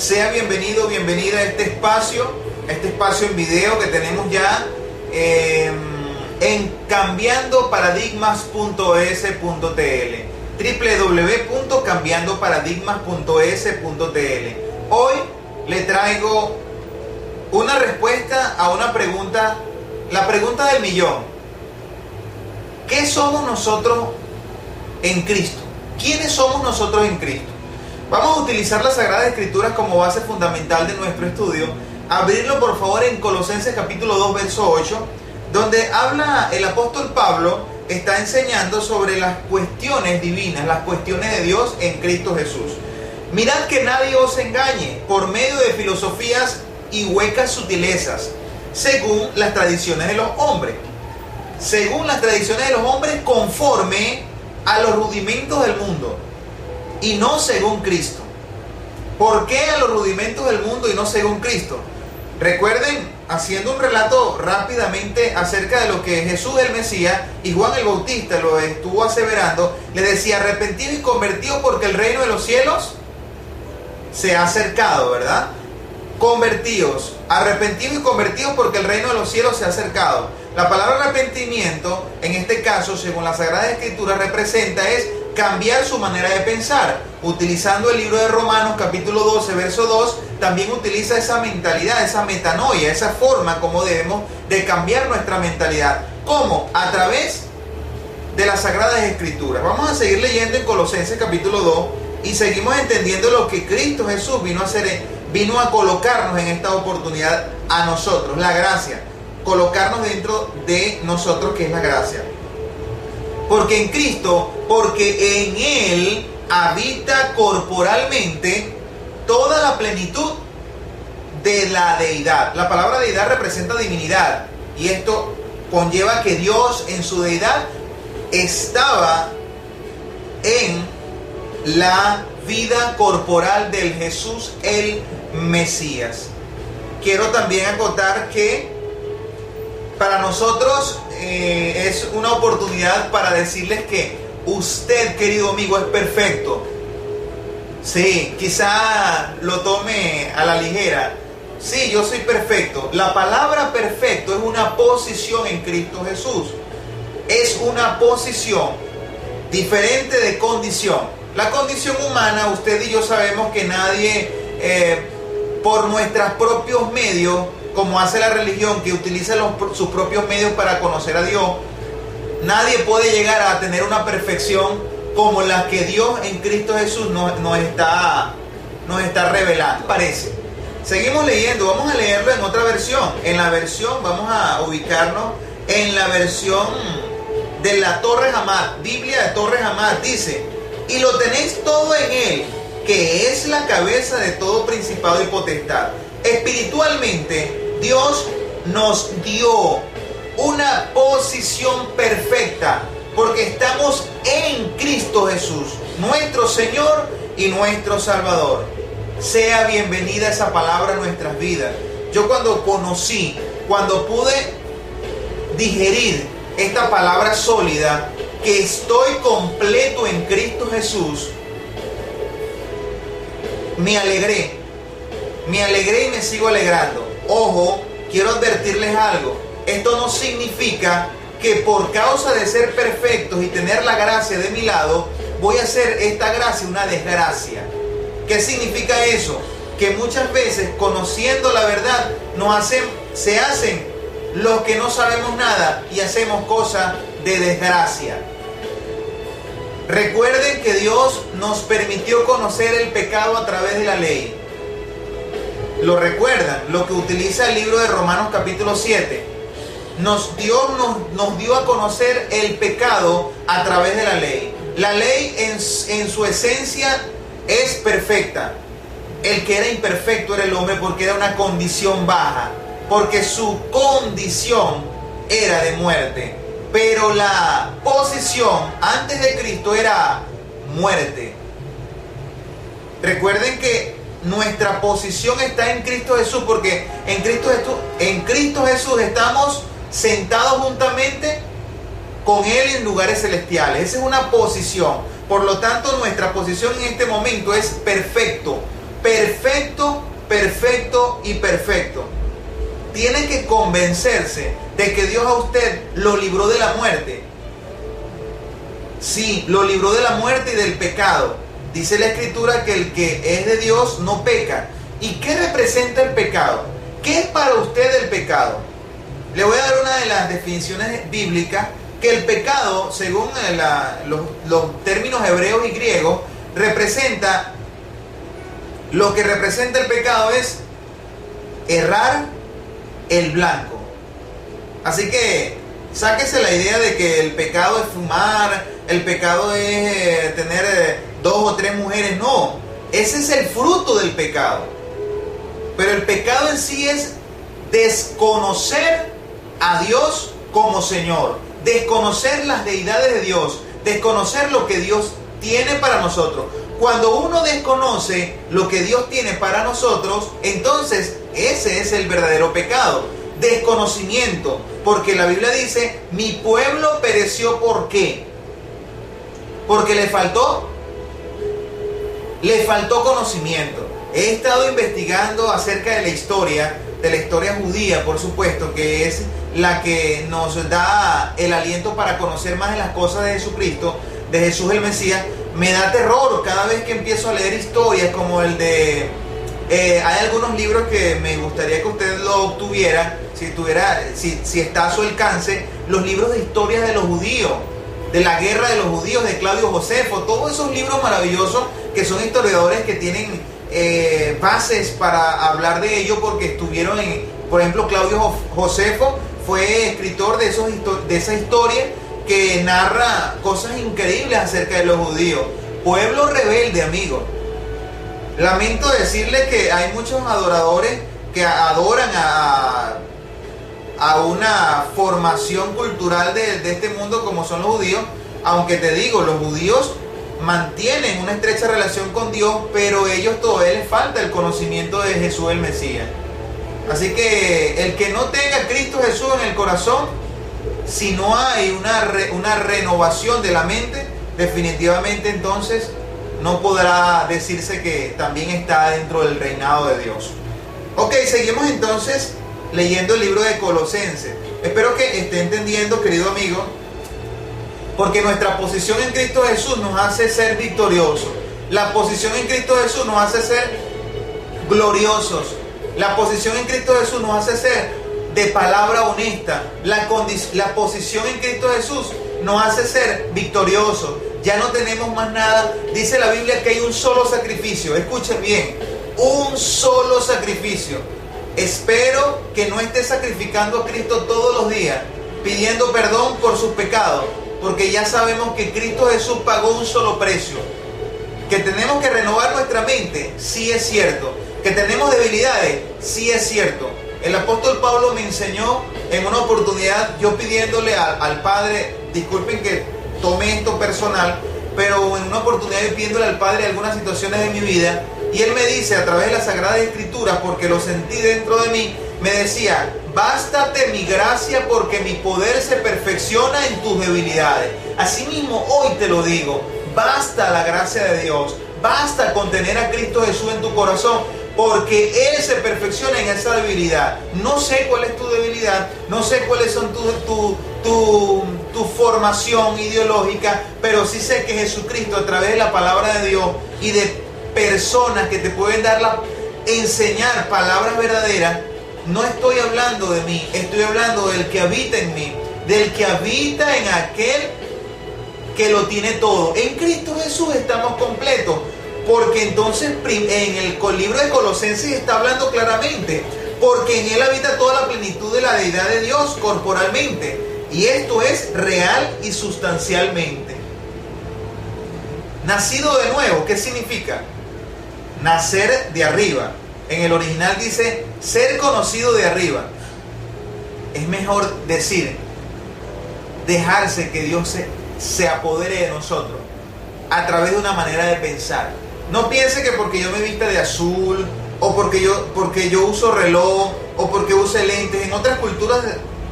Sea bienvenido, bienvenida a este espacio en video que tenemos ya en cambiandoparadigmas.es.tl, www.cambiandoparadigmas.es.tl. Hoy le traigo una respuesta a una pregunta, la pregunta del millón. ¿Qué somos nosotros en Cristo? ¿Quiénes somos nosotros en Cristo? Vamos a utilizar las Sagradas Escrituras como base fundamental de nuestro estudio. Abrirlo por favor en Colosenses capítulo 2, verso 8, donde habla el apóstol Pablo, está enseñando sobre las cuestiones divinas, las cuestiones de Dios en Cristo Jesús. Mirad que nadie os engañe por medio de filosofías y huecas sutilezas, según las tradiciones de los hombres. Según las tradiciones de los hombres, conforme a los rudimentos del mundo, y no según Cristo. ¿Por qué a los rudimentos del mundo y no según Cristo? Recuerden, haciendo un relato rápidamente acerca de lo que Jesús el Mesías y Juan el Bautista lo estuvo aseverando, le decía: arrepentido y convertido porque el reino de los cielos se ha acercado, ¿verdad? Convertidos, arrepentidos y convertidos porque el reino de los cielos se ha acercado. La palabra arrepentimiento, en este caso, según la Sagrada Escritura, representa es cambiar su manera de pensar. Utilizando el libro de Romanos capítulo 12 verso 2, también utiliza esa mentalidad, esa metanoia, esa forma como debemos de cambiar nuestra mentalidad. ¿Cómo? A través de las Sagradas Escrituras. Vamos a seguir leyendo en Colosenses capítulo 2 y seguimos entendiendo lo que Cristo Jesús vino a hacer, vino a colocarnos en esta oportunidad a nosotros, la gracia, colocarnos dentro de nosotros, que es la gracia. Porque en Cristo, porque en Él habita corporalmente toda la plenitud de la deidad. La palabra deidad representa divinidad, y esto conlleva que Dios en su deidad estaba en la vida corporal del Jesús el Mesías. Quiero también acotar que para nosotros es una oportunidad para decirles que usted, querido amigo, es perfecto. Sí, quizá lo tome a la ligera. Sí, yo soy perfecto. La palabra perfecto es una posición en Cristo Jesús. Es una posición diferente de condición. La condición humana, usted y yo sabemos que nadie, por nuestros propios medios, como hace la religión, que utiliza sus propios medios para conocer a Dios, nadie puede llegar a tener una perfección como la que Dios en Cristo Jesús nos está revelando. Parece. Seguimos leyendo, vamos a leerlo en otra versión. En la versión, vamos a ubicarnos en la versión de la Torre Hamad, Biblia de Torre Hamad, dice: y lo tenéis todo en Él, que es la cabeza de todo principado y potestad. Espiritualmente, Dios nos dio una posición perfecta, porque estamos en Cristo Jesús, nuestro Señor y nuestro Salvador. Sea bienvenida esa palabra a nuestras vidas. Yo cuando pude digerir esta palabra sólida, que estoy completo en Cristo Jesús, me alegré y me sigo alegrando. Ojo, quiero advertirles algo. Esto no significa que por causa de ser perfectos y tener la gracia de mi lado, voy a hacer esta gracia una desgracia. ¿Qué significa eso? Que muchas veces, conociendo la verdad, se hacen los que no sabemos nada y hacemos cosas de desgracia. Recuerden que Dios nos permitió conocer el pecado a través de la ley. ¿Lo recuerdan? Lo que utiliza el libro de Romanos capítulo 7. Dios nos dio a conocer el pecado a través de la ley. La ley en su esencia es perfecta. El que era imperfecto era el hombre, porque era una condición baja, porque su condición era de muerte. Pero la posición antes de Cristo era muerte. Recuerden que nuestra posición está en Cristo Jesús, porque en Cristo Jesús estamos sentados juntamente con Él en lugares celestiales. Esa es una posición. Por lo tanto, nuestra posición en este momento es perfecto, perfecto, perfecto y perfecto, tiene que convencerse de que Dios a usted lo libró de la muerte. Sí, lo libró de la muerte y del pecado. Dice la Escritura que el que es de Dios no peca. ¿Y qué representa el pecado? ¿Qué es para usted el pecado? Le voy a dar una de las definiciones bíblicas, que el pecado, según los términos hebreos y griegos, representa, lo que representa el pecado es errar el blanco. Así que sáquese la idea de que el pecado es fumar, el pecado es tener 2 o 3 mujeres. No, ese es el fruto del pecado. Pero el pecado en sí es desconocer a Dios como Señor, desconocer las deidades de Dios, desconocer lo que Dios tiene para nosotros. Cuando uno desconoce lo que Dios tiene para nosotros, entonces ese es el verdadero pecado. Desconocimiento, porque la Biblia dice, mi pueblo pereció, ¿por qué? Porque le faltó conocimiento. He estado investigando acerca de la historia judía, por supuesto, que es la que nos da el aliento para conocer más de las cosas de Jesucristo, de Jesús el Mesías. Me da terror cada vez que empiezo a leer historias como el de... hay algunos libros que me gustaría que usted lo obtuviera, si está a su alcance, los libros de historias de los judíos, de la guerra de los judíos, de Claudio Josefo, todos esos libros maravillosos que son historiadores que tienen bases para hablar de ello, porque estuvieron por ejemplo, Claudio Josefo fue escritor de esa historia que narra cosas increíbles acerca de los judíos. Pueblo rebelde, amigo. Lamento decirle que hay muchos adoradores que adoran a una formación cultural de este mundo como son los judíos, aunque te digo, los judíos mantienen una estrecha relación con Dios, pero ellos todavía les falta el conocimiento de Jesús el Mesías. Así que el que no tenga a Cristo Jesús en el corazón, si no hay una renovación de la mente, definitivamente entonces no podrá decirse que también está dentro del reinado de Dios. Ok, seguimos entonces leyendo el libro de Colosenses. Espero que esté entendiendo, querido amigo, porque nuestra posición en Cristo Jesús nos hace ser victoriosos. La posición en Cristo Jesús nos hace ser gloriosos. La posición en Cristo Jesús nos hace ser de palabra honesta. La posición en Cristo Jesús nos hace ser victoriosos. Ya no tenemos más nada. Dice la Biblia que hay un solo sacrificio. Escuchen bien, un solo sacrificio. Espero que no esté sacrificando a Cristo todos los días, pidiendo perdón por sus pecados, porque ya sabemos que Cristo Jesús pagó un solo precio. Que tenemos que renovar nuestra mente, sí es cierto. Que tenemos debilidades, sí es cierto. El apóstol Pablo me enseñó en una oportunidad, yo pidiéndole al Padre, disculpen que tome esto personal, pero en una oportunidad yo pidiéndole al Padre algunas situaciones de mi vida, y Él me dice a través de las Sagradas Escrituras, porque lo sentí dentro de mí, me decía, bástate mi gracia porque mi poder se perfecciona en tus debilidades. Asimismo hoy te lo digo, basta la gracia de Dios, basta con tener a Cristo Jesús en tu corazón, porque Él se perfecciona en esa debilidad. No sé cuál es tu debilidad, no sé cuáles son tu formación ideológica, pero sí sé que Jesucristo, a través de la palabra de Dios y de personas que te pueden enseñar palabras verdaderas, no estoy hablando de mí, estoy hablando del que habita en mí, del que habita en aquel que lo tiene todo. En Cristo Jesús estamos completos. Porque entonces en el libro de Colosenses está hablando claramente, porque en Él habita toda la plenitud de la deidad de Dios corporalmente, y esto es real y sustancialmente. Nacido de nuevo, ¿qué significa? Nacer de arriba. En el original dice ser conocido de arriba. Es mejor decir, dejarse que Dios se apodere de nosotros a través de una manera de pensar. No piense que porque yo me vista de azul, o porque yo uso reloj, o porque use lentes. En otras culturas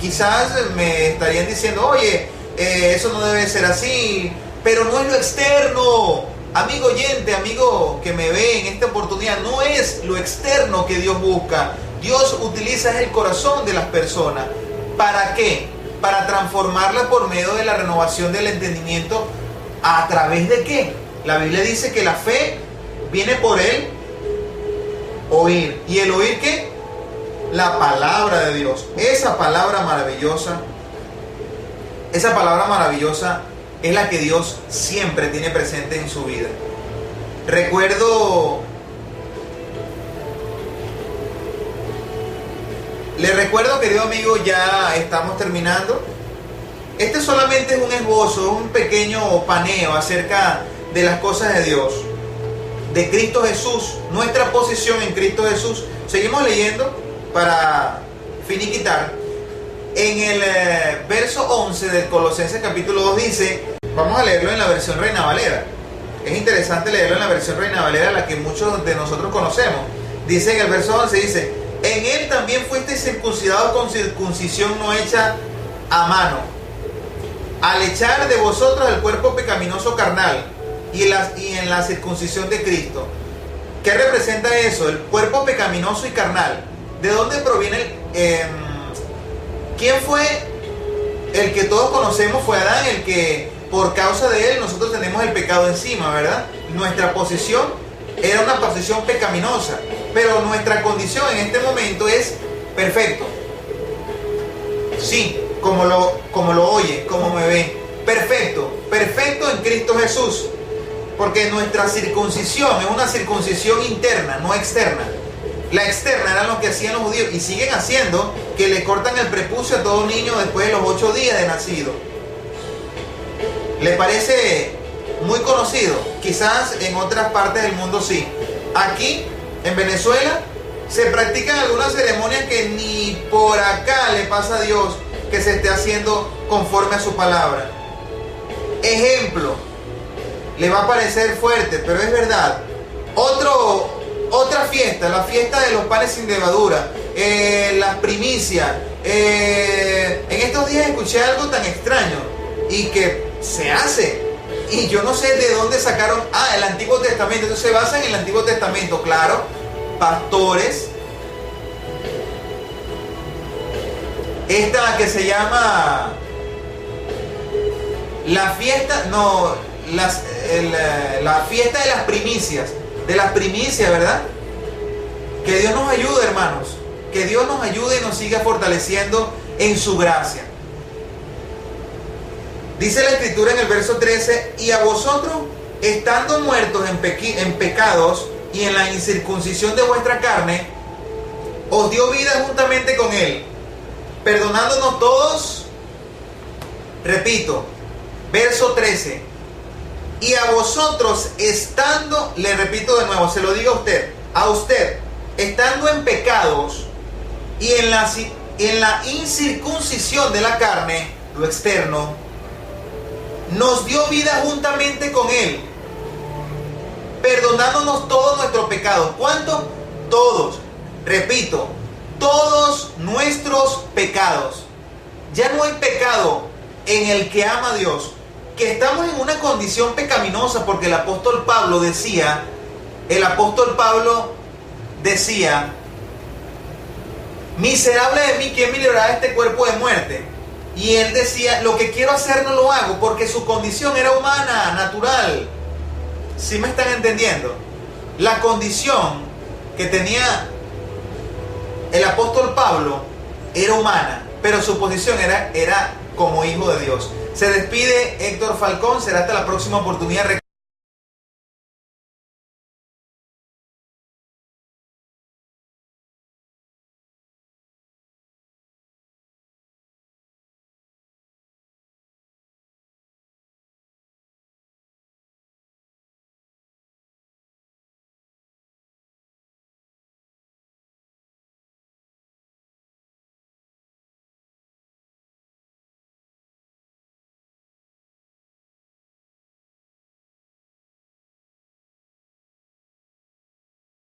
quizás me estarían diciendo, oye, eso no debe ser así. Pero no es lo externo, amigo oyente, amigo que me ve en esta oportunidad, no es lo externo que Dios busca. Dios utiliza el corazón de las personas. ¿Para qué? Para transformarla por medio de la renovación del entendimiento. ¿A través de qué? La Biblia dice que la fe viene por el oír. ¿Y el oír qué? La palabra de Dios. Esa palabra maravillosa es la que Dios siempre tiene presente en su vida. Le recuerdo, querido amigo, ya estamos terminando. Este solamente es un esbozo, un pequeño paneo acerca de las cosas de Dios, de Cristo Jesús, nuestra posición en Cristo Jesús. Seguimos leyendo para finiquitar. En el verso 11 del Colosenses capítulo 2 dice, vamos a leerlo en la versión Reina Valera. Es interesante leerlo en la versión Reina Valera, la que muchos de nosotros conocemos. Dice en el verso 11, dice, en él también fuisteis circuncidados con circuncisión no hecha a mano, al echar de vosotros el cuerpo pecaminoso carnal y en la circuncisión de Cristo. ¿Qué representa eso? El cuerpo pecaminoso y carnal. ¿De dónde proviene ¿quién fue el que todos conocemos? Fue Adán, el que por causa de él nosotros tenemos el pecado encima, ¿verdad? Nuestra posición era una posición pecaminosa, pero nuestra condición en este momento es perfecto. Sí, como lo oye, como me ve. Perfecto en Cristo Jesús. Porque nuestra circuncisión es una circuncisión interna, no externa. La externa era lo que hacían los judíos y siguen haciendo, que le cortan el prepucio a todo niño después de los 8 días de nacido. ¿Le parece muy conocido? Quizás en otras partes del mundo sí. Aquí, en Venezuela, se practican algunas ceremonias que ni por acá le pasa a Dios que se esté haciendo conforme a su palabra. Ejemplo, le va a parecer fuerte, pero es verdad. Otra fiesta, la fiesta de los panes sin levadura, las primicias. En estos días escuché algo tan extraño y que se hace. Y yo no sé de dónde sacaron. El Antiguo Testamento. Entonces se basa en el Antiguo Testamento, claro. Pastores. Esta que se llama la fiesta, no, la fiesta de las primicias. De las primicias, ¿verdad? Que Dios nos ayude, hermanos. Que Dios nos ayude y nos siga fortaleciendo en su gracia. Dice la Escritura en el verso 13, y a vosotros, estando muertos en pecados y en la incircuncisión de vuestra carne, os dio vida juntamente con Él, perdonándonos todos. Repito, verso 13, y a vosotros estando, le repito de nuevo, se lo digo a usted, estando en pecados y en la incircuncisión de la carne, lo externo, nos dio vida juntamente con Él, perdonándonos todos nuestros pecados. ¿Cuántos? Todos. Repito, todos nuestros pecados. Ya no hay pecado en el que ama a Dios. Que estamos en una condición pecaminosa, porque el apóstol Pablo decía, miserable de mí, ¿quién me librará de este cuerpo de muerte? Y él decía, lo que quiero hacer no lo hago, porque su condición era humana, natural. ¿Sí me están entendiendo? La condición que tenía el apóstol Pablo era humana, pero su posición era como hijo de Dios. Se despide Héctor Falcón, será hasta la próxima oportunidad.